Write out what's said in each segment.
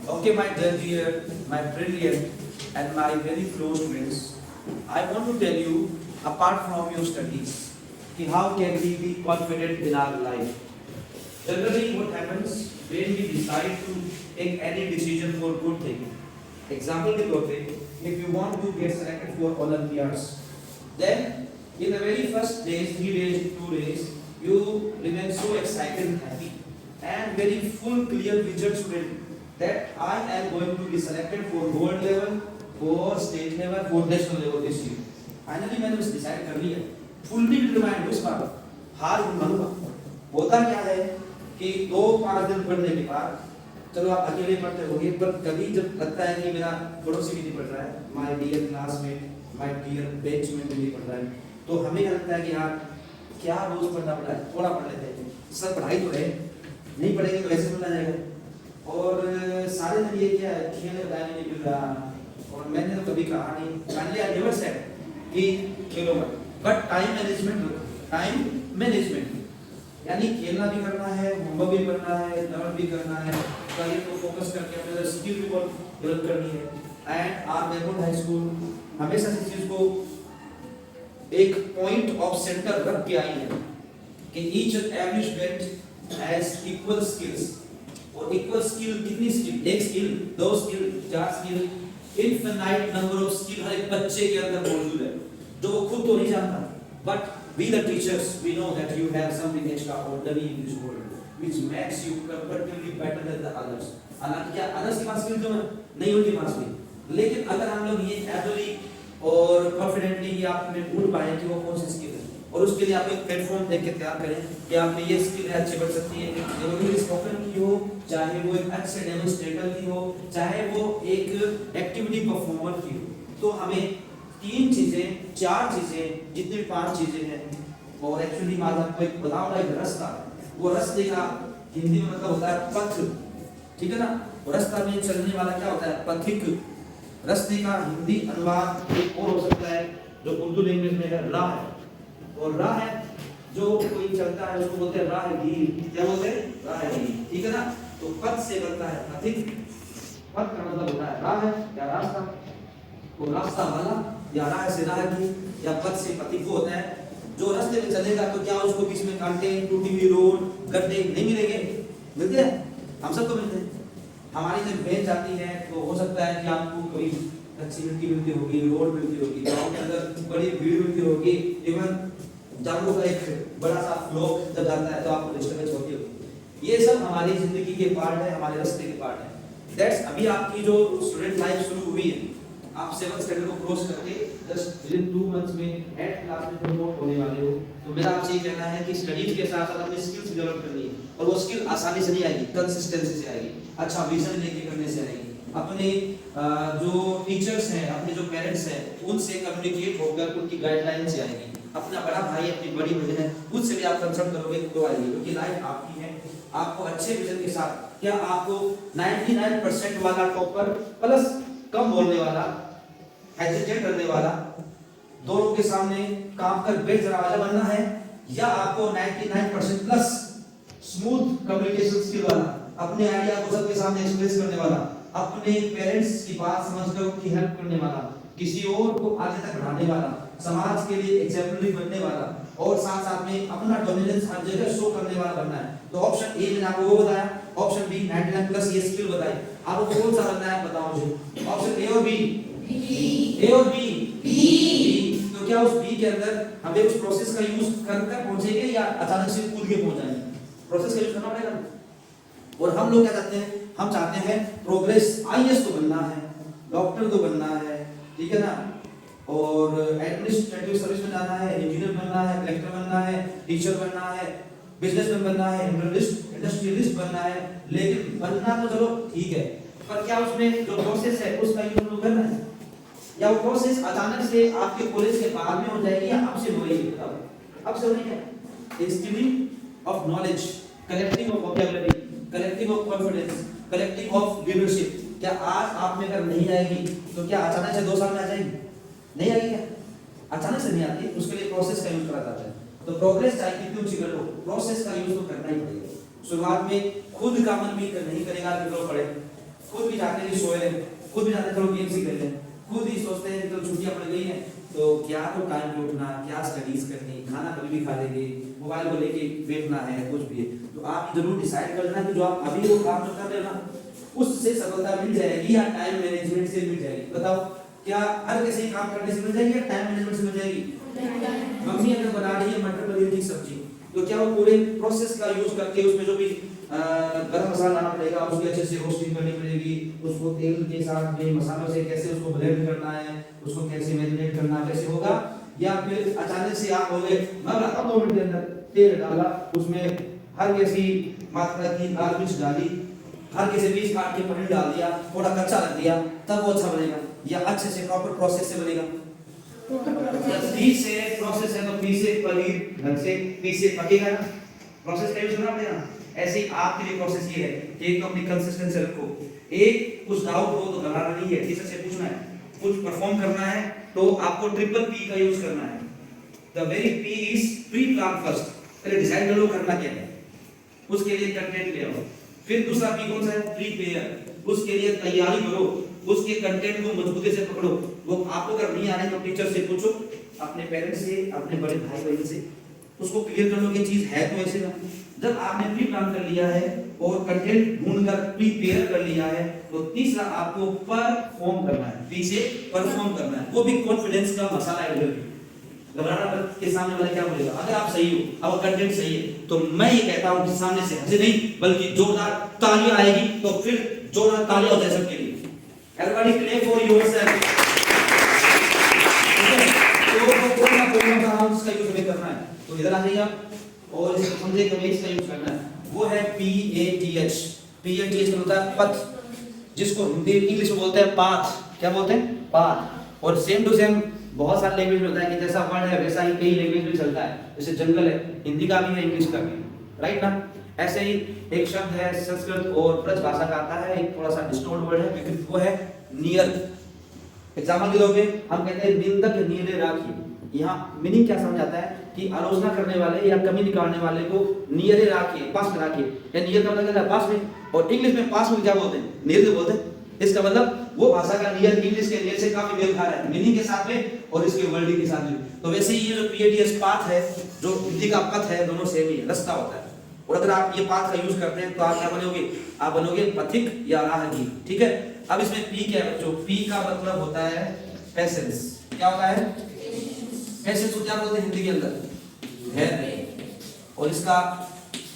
Okay, my dear, my brilliant, and my very close friends, I want to tell you, apart from your studies, how can we be confident in our life? Generally, what happens when we decide to take any decision for good thing? Example के तौर पे, if you want to get selected for Olympiads, then in the very first days, 3 days, 2 days, you remain so excited and happy and very full, clear vision student that I am going to be selected for gold level, for state level, for national level this year. Finally, मैंने उस decide कर लिया, fully determined उस बार हार मानूंगा. होता क्या है कि 2-5 दिन पढ़ने के बाद चलो आप अकेले पढ़ते होगे, पर कभी जब लगता है कि मेरा पड़ोसी भी नहीं पढ़ रहा है, my dear classmate, my dear benchmate भी नहीं पढ़ रहा है, तो हमें लगता है कि यार क्या रोज पढ़ना पड़ा है, थोड़ा पढ़ लेते हैं. सर पढ़ाई तो है, नहीं पढ़ेंगे तो कैसे पढ़ना जाएगा. और सारे दिन ये क्या है, खेलने का टाइम नहीं मिल रहा. और मैंने तो कभी कहा नहीं, फाइनली आई नेवर सेड कि खेलो मत, बट टाइम मैनेजमेंट रखो. टाइम मैनेजमेंट यानी खेलना भी करना है, होमवर्क भी करना है, लर्न भी करना है, करियर को फोकस करके अपने स्किल भी डेवलप करनी है. And our memory high school हमेशा इस चीज को एक पॉइंट ऑफ सेंटर रख के आई है कि each and every student has equal skills. और इक्वल स्किल कितनी स्किल? एक skill, 2 skill, 4 skill, infinite number of skill हर एक बच्चे के अंदर मौजूद है जो वो खुद तो नहीं जानता. But we the teachers, we know that you have something extraordinary in this world which makes you comparatively better than the others. हालांकि क्या others के पास स्किल जो नहीं उनके पास भी, लेकिन अगर हम लोग ये एबली और कॉन्फिडेंटली ये आप में ढूंढ पाए कि वो कौन सी स्किल है, और उसके लिए आप एक प्लेटफॉर्म देख के तैयार करें कि आप में ये स्किल है, अच्छी बढ़ सकती है, जरूरी स्पोकन की हो, चाहे वो एक अच्छे डेमोंस्ट्रेटर की हो, चाहे वो एक एक्टिविटी परफॉर्मर की हो. तो हमें 3 चीजें, 4 चीजें, जितनी भी 5 चीजें हैं, और एक्चुअली मैं आपको एक बताऊंगा एक रास्ता. वो रास्ते का हिंदी में मतलब होता है पथ, ठीक है ना. रास्ता में चलने वाला क्या होता है? पथिक. रास्ते का हिंदी अनुवाद एक और हो सकता है जो उर्दू लैंग्वेज में है राह है. और राह है जो कोई चलता है उसको बोलते हैं राहगीर. क्या बोलते हैं? राहगीर, ठीक है ना. तो पथ से बनता है पथिक. पथ का मतलब होता है राह या रास्ता. वो रास्ता वाला या राह से राहगीर या पथ से पथिक को होता है जो रास्ते में चलेगा. तो क्या उसको बीच में कांटे, टूटी हुई रोड, गड्ढे नहीं मिलेंगे? मिलते हैं, हम सबको मिलते हैं. हमारी जब वेन जाती है तो हो सकता है कि आपको कभी अच्छी मिट्टी मिलती होगी, रोड मिलती होगी, गांव के अंदर बड़ी भीड़ मिलती होगी, इवन जानवरों का एक बड़ा सा फ्लोक जब जाता है तो आपको डिस्टर्बेंस होती होगी. ये सब हमारी जिंदगी के पार्ट है, हमारे रास्ते के पार्ट है. दैट्स अभी आपकी जो स्टूडेंट लाइफ शुरू हुई है, आप 7th स्टैंडर्ड को क्रॉस करके जस्ट विदिन 2 मंथ्स में 8th क्लास में प्रमोट होने वाले हो. तो मेरा आपसे ये कहना है कि स्टडीज के साथ साथ अपनी स्किल्स डेवलप करनी है. और वो स्किल आसानी से नहीं आएगी, कंसिस्टेंसी से आएगी, अच्छा विजन लेके करने से आएगी. अपने जो टीचर्स हैं, अपने जो पेरेंट्स हैं, उनसे कम्युनिकेट होकर उनकी गाइडलाइन से आएगी. अपना बड़ा भाई, अपनी बड़ी बहन है, उससे भी आप कंसल्ट करोगे तो आएगी. क्योंकि लाइफ आपकी है. आपको अच्छे विजन के साथ, क्या आपको 99% वाला टॉपर प्लस कम बोलने वाला, हेजिटेट करने वाला, दोनों के सामने काम कर बैठ जाने वाला बनना है, या आपको 99% प्लस स्मूथ कम्युनिकेशन स्किल वाला, अपने आइडिया को सबके सामने एक्सप्रेस करने वाला, अपने पेरेंट्स की बात समझकर उनकी हेल्प करने वाला, किसी और को आगे तक बढ़ाने वाला, समाज के लिए एग्जाम्पलरी बनने वाला, और साथ साथ में अपना डोमिनेंस हर जगह शो करने वाला बनना है. तो ऑप्शन ए मैंने आपको वो बताया, ऑप्शन बी 99 प्लस ये स्किल बताई. आपको कौन सा बनना है बताओ मुझे. ऑप्शन ए और बी? ए और बी? बी. तो क्या उस बी के अंदर हमें उस प्रोसेस का यूज करके पहुंचेंगे या अचानक से कूद के पहुंच जाएंगे? प्रोसेस का यूज करना पड़ेगा. और हम लोग क्या चाहते हैं? हम चाहते हैं प्रोग्रेस. आईएएस तो बनना है, डॉक्टर तो बनना है, ठीक है ना, और एडमिनिस्ट्रेटिव सर्विस में जाना है, इंजीनियर बनना है, कलेक्टर बनना है, टीचर बनना है, बिजनेसमैन बनना है, इंडस्ट्रियलिस्ट बनना है. लेकिन बनना तो चलो ठीक है, पर क्या उसमें जो प्रोसेस है उसका यूज करना है? या वो प्रोसेस अचानक से आपके कॉलेज के बाद में हो जाएगी या अब से हो रही है? बताओ, अब से हो रही है. Instinct of knowledge, collecting of vocabulary, collecting of confidence, collecting of leadership, क्या आज आप में अगर नहीं आएगी तो क्या अचानक से 2 साल में आ जाएगी? नहीं आएगी. क्या अचानक से नहीं आती? उसके लिए प्रोसेस का यूज करा जाता है. तो प्रोग्रेस चाहे कितनी ऊंची कर लो, प्रोसेस का यूज तो करना ही पड़ेगा. शुरुआत में खुद का मन भी नहीं करेगा कि लो पड़े, खुद भी चाहते हैं कि सोए रहें, खुद भी चाहते हैं चलो गेम्स ही खेल लें, खुद ही सोचते हैं कि तो छुट्टियां पड़ गई हैं तो क्या तो टाइम पे उठना, क्या स्टडीज करनी, खाना कभी भी खा लेंगे, मोबाइल को लेके बैठना है, कुछ भी है। तो आप जरूर डिसाइड कर लेना कि जो आप अभी वो काम जो कर रहे हो ना उससे सफलता मिल जाएगी या टाइम मैनेजमेंट से मिल जाएगी। बताओ क्या हर किसी काम करने से मिल जाएगी या टाइम मैनेजमेंट से मिल जाएगी? मम्मी अगर बना रही है मटर पनीर की सब्जी तो क्या वो पूरे प्रोसेस का यूज करके उसमें जो भी गरम मसाला डालना पड़ेगा, उसकी अच्छे से रोस्टिंग करनी पड़ेगी, उसको तेल के साथ में मसालों से कैसे उसको ब्लेंड करना है, उसको कैसे मैरिनेट करना कैसे होगा, या फिर अचानक से आप बोले मैं बनाता हूं 2 मिनट के अंदर, तेल डाला उसमें हर कैसी मात्रा की लाल मिर्च डाली, हर कैसे बीज काट के पनीर डाल दिया, थोड़ा कच्चा रख दिया, तब वो अच्छा बनेगा या अच्छे से प्रॉपर प्रोसेस से बनेगा? पी से प्रोसेस है तो पी से पनीर ढंग से पी से पकेगा ना, प्रोसेस का यूज करना पड़ेगा। ऐसे ही आपके लिए प्रोसेस ये है कि एक तो अपनी कंसिस्टेंसी रखो, एक कुछ डाउट हो तो घबराना नहीं है, टीचर से पूछना है, कुछ परफॉर्म करना है तो आपको ट्रिपल पी का यूज करना है। The very P is pre plan first, पहले डिसाइड कर लो करना क्या है, उसके लिए कंटेंट ले आओ। फिर दूसरा पी कौन सा है? प्रीपेयर, उसके लिए तैयारी करो, उसके कंटेंट को मजबूती से पकड़ो। वो आपको अगर नहीं आ रही तो टीचर से पूछो, अपने पेरेंट्स से, अपने बड़े भाई बहन से, उसको क्लियर कर लो कि चीज है तो ऐसे ना। जब आपने प्री प्लान कर लिया है और कंटेंट ढूंढकर प्रीपेयर कर लिया है तो तीसरा आपको परफॉर्म करना है, पीछे परफॉर्म करना है, वो भी कॉन्फिडेंस का मसाला है। घबराना के सामने वाला क्या बोलेगा, अगर आप सही हो, अगर कंटेंट सही है तो मैं ये कहता हूं कि सामने से हंसे नहीं बल्कि जोरदार तालियां आएगी, तो फिर जोरदार तालियां हो जाए सबके लिए। Everybody clap for yourself. तो कोई ना उसका यूज हमें करना है, तो इधर आ जाइए आप और इसको समझे कि हमें इसका यूज करना है। वो है PATH। PATH का होता है पथ, जिसको हिंदी इंग्लिश में बोलते हैं पाथ। क्या बोलते हैं? पाथ। और सेम टू सेम बहुत सारे लैंग्वेज में होता है कि जैसा वर्ड है वैसा ही कई लैंग्वेज में चलता है। जैसे जंगल है, हिंदी का भी है, इंग्लिश का भी है, राइट ना? ऐसे ही एक शब्द है संस्कृत और ब्रज भाषा का आता है, एक थोड़ा सा डिस्टोर्ट वर्ड है, लेकिन वो है नियर। एग्जांपल के तौर पे हम कहते हैं निंदक नीरे राखी। यहाँ मीनिंग क्या समझ आता है कि आलोचना करने वाले या कमी निकालने वाले को नियर राखिए, पास में राखिए। या नियर का मतलब क्या है? पास में। और इंग्लिश में पास में क्या बोलते हैं? नियर बोलते हैं। इसका मतलब वो भाषा का नियर इंग्लिश के नियर से काफी मेल खा रहा है, मीनिंग के साथ में और इसके वर्डिंग के साथ में। तो वैसे ही ये जो PATH पाथ है, जो हिंदी का पथ है, दोनों सेम ही है, रास्ता होता है। और अगर आप ये पाथ का यूज करते हैं तो आप क्या बनोगे? आप बनोगे पथिक या राहगीर। ठीक है। अब इसमें P क्या है बच्चों? P का मतलब होता है पेशेंस। क्या होता है? पेशेंस को क्या बोलते हैं हिंदी के अंदर? धैर्य। और इसका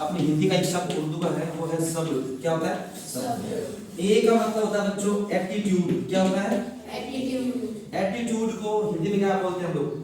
अपनी हिंदी का एक शब्द उर्दू का है, वो है सब्र। क्या होता है? सब्र। A का मतलब होता है बच्चों एटीट्यूड। क्या होता है? एटीट्यूड। एटीट्यूड को हिंदी में क्या बोलते हैं हम लोग?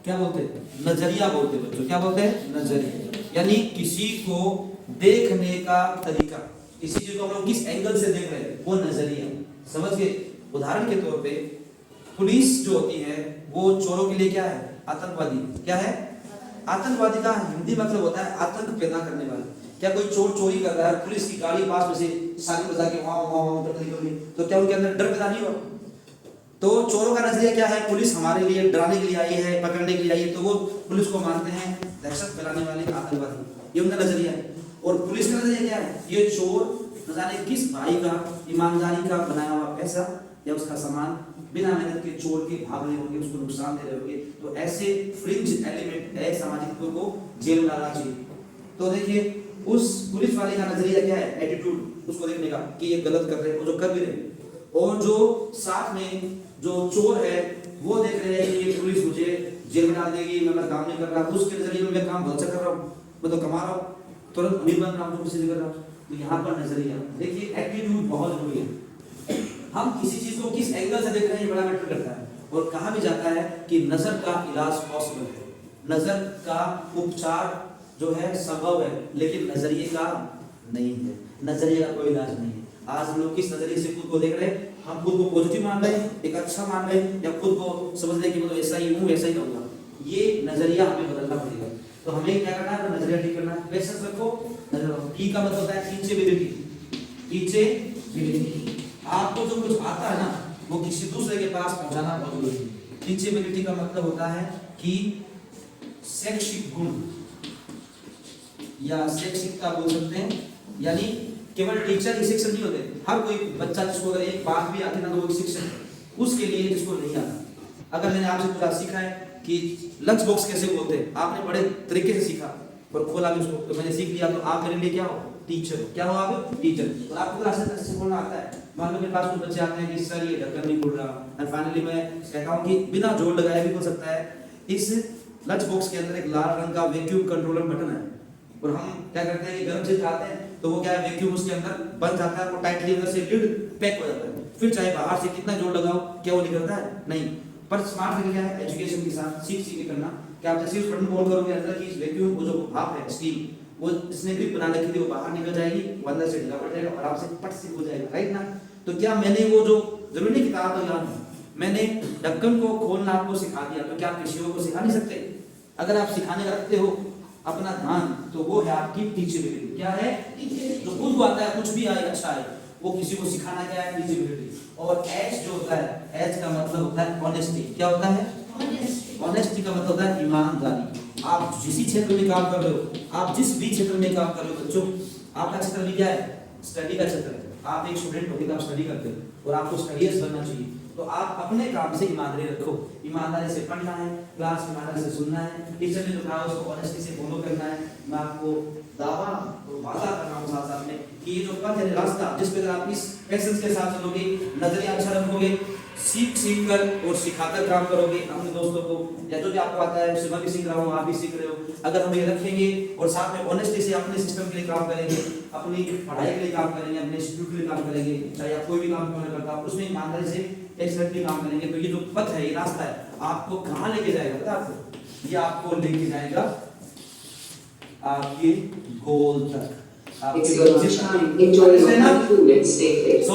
क्या बोलते हैं? नजरिया बोलते हैं बच्चों। क्या बोलते हैं? नजरिया। यानी किसी को देखने का तरीका, किसी चीज को हम लोग किस एंगल से देख रहे हैं, वो नजरिया। समझ गए? उदाहरण के तौर पे पुलिस जो होती है वो चोरों के लिए क्या है? आतंकवादी। क्या है? आतंकवादी का हिंदी मतलब होता है आतंक पैदा करने वाला। क्या कोई चोर चोरी कर रहा है, पुलिस की गाड़ी पास में से सारी बजा के वहां वहां वहां करने निकल गई, तो क्या उनके अंदर डर पैदा नहीं हुआ? तो चोरों का नजरिया क्या है? पुलिस हमारे लिए डराने के लिए आई है, पकड़ने के लिए आई है, तो वो पुलिस को मानते हैं दहशत फैलाने वाले आतंकवादी। ये उनका नजरिया है। और पुलिस का नजरिया क्या है? ये चोर न जाने किस भाई का ईमानदारी का बनाया हुआ पैसा या उसका सामान बिना मेहनत के चोर के भाग रहे होंगे, उसको नुकसान दे रहे होंगे, तो ऐसे फ्रिंज एलिमेंट असामाजिक तत्वों को जेल में डालना चाहिए। तो देखिए उस पुलिस वाले का नजरिया क्या है? एटीट्यूड, उसको देखने का कि ये गलत कर रहे हैं और जो कर भी रहे। और जो साथ में जो चोर है वो देख रहे हैं कि ये पुलिस मुझे जेल में डाल देगी, मैं काम नहीं कर रहा, उसके नजरिए में मैं काम बहुत अच्छा कर रहा हूँ, मैं तो कमा रहा हूँ, तुरंत अमीर बन रहा हूँ, तो किसी कर रहा हूँ। तो यहाँ पर नजरिया देखिए, एटीट्यूड बहुत जरूरी है। हम किसी चीज को किस एंगल से देख रहे हैं ये बड़ा मैटर करता है। और कहा भी जाता है कि नजर का इलाज पॉसिबल है, नजर का उपचार जो है संभव है, लेकिन नजरिए का नहीं है। नजरिए का कोई इलाज नहीं है। आज हम लोग किस नजरिए से खुद को देख रहे हैं? हम खुद को पॉजिटिव मान रहे हैं, एक अच्छा मान रहे हैं, या खुद को समझ रहे हैं कि मतलब ऐसा ही हूँ, ऐसा ही रहूंगा। ये नजरिया हमें बदलना पड़ेगा। तो हमें क्या करना है? नजरिया ठीक करना है। पेशेंस रखो, नजर रखो। ई का मतलब होता है टीचेबिलिटी। टीचेबिलिटी, आपको जो कुछ आता है ना वो किसी दूसरे के पास पहुंचाना बहुत जरूरी है। टीचेबिलिटी का मतलब होता है कि शैक्षिक गुण या शैक्षिकता बोल सकते हैं, यानी केवल टीचर ही शिक्षक नहीं होते, हर कोई बच्चा जिसको अगर एक बात भी आती ना तो वो एक शिक्षक है उसके लिए जिसको नहीं आता। अगर मैंने आपसे कुछ आज सीखा है कि लंच बॉक्स कैसे बोलते हैं, आपने बड़े तरीके से सीखा और खोला भी उसको, तो मैंने सीख लिया, तो आप मेरे लिए क्या हो? टीचर हो। क्या हो आप? टीचर। और आपको क्लास में बोलना आता है। मान लो मेरे पास कुछ बच्चे आते हैं कि सर ये ढक्कन नहीं खुल रहा, एंड फाइनली मैं कहता हूँ कि बिना जोड़ लगाए भी खुल सकता है। इस लंच बॉक्स के अंदर एक लाल रंग का वैक्यूम कंट्रोलर बटन है, और हम क्या करते हैं कि गर्म चीज खाते हैं तो वो क्या है, वैक्यूम उसके अंदर बंद जाता है, वो टाइटली अंदर से लिड पैक हो जाता है। फिर चाहे बाहर से कितना जोड़ लगाओ, क्या वो निकलता है? नहीं। पर स्मार्ट तरीका है एजुकेशन के साथ सीख के करना कि आप जैसे उस बटन को ऑन करोगे अंदर की वैक्यूम, वो जो भाप है, स्टीम, वो इसने ग्रिप बना रखी थी, वो बाहर निकल जाएगी, वो अंदर से ढीला पड़ जाएगा और आपसे पट से हो जाएगा, राइट ना? तो क्या मैंने वो जो जरूरी किताब तो याद है, मैंने ढक्कन को खोलना आपको सिखा दिया, तो क्या आप किसी को सिखा नहीं सकते? अगर आप सिखाने रखते हो अपना ध्यान, तो वो है आपकी टीचेबिलिटी। क्या है? जो खुद को आता है, कुछ भी आए अच्छा है, वो किसी को सिखाना क्या है? टीचेबिलिटी। और एच जो होता है, एच का मतलब होता है ऑनेस्टी। क्या होता है? ऑनेस्टी का मतलब होता है ईमानदारी। आप जिस क्षेत्र में काम कर रहे हो, आप जिस भी क्षेत्र में काम कर रहे हो, बच्चों आपका क्षेत्र भी क्या है? स्टडी का क्षेत्र है। आप एक स्टूडेंट हो, आप स्टडी करते हो और आपको स्टडीज बनना चाहिए, तो आप अपने काम से ईमानदारी रखो। ईमानदारी से पढ़ना है, क्लास में ईमानदारी से सुनना है, टीचर ने जो कहा उसको ऑनेस्टी से फॉलो करना है। मैं आपको दावा और वादा कर रहा हूँ साथ साथ में कि ये जो पथ है, रास्ता जिस पे अगर आप इस पैसेंस के साथ चलोगे, नजरिया अच्छा रखोगे, सीख कर और सिखाकर काम करोगे अपने दोस्तों को, या जो भी आपको आता है उससे मैं भी सीख रहा हूँ, आप भी सीख रहे हो। अगर हम ये रखेंगे और साथ में ऑनेस्टी से अपने सिस्टम के लिए काम करेंगे, अपनी पढ़ाई के लिए काम करेंगे, अपने इंस्टीट्यूट के लिए काम करेंगे, चाहे आप कोई भी काम क्यों ना करता, उसमें ईमानदारी से एक्सलेंटली काम करेंगे, तो ये जो पथ है, ये रास्ता है, आपको कहाँ लेके जाएगा पता है आपको? ये आपको लेके जाएगा आपके गोल तक, आपके It's your lunchtime. Enjoy your food and stay fit.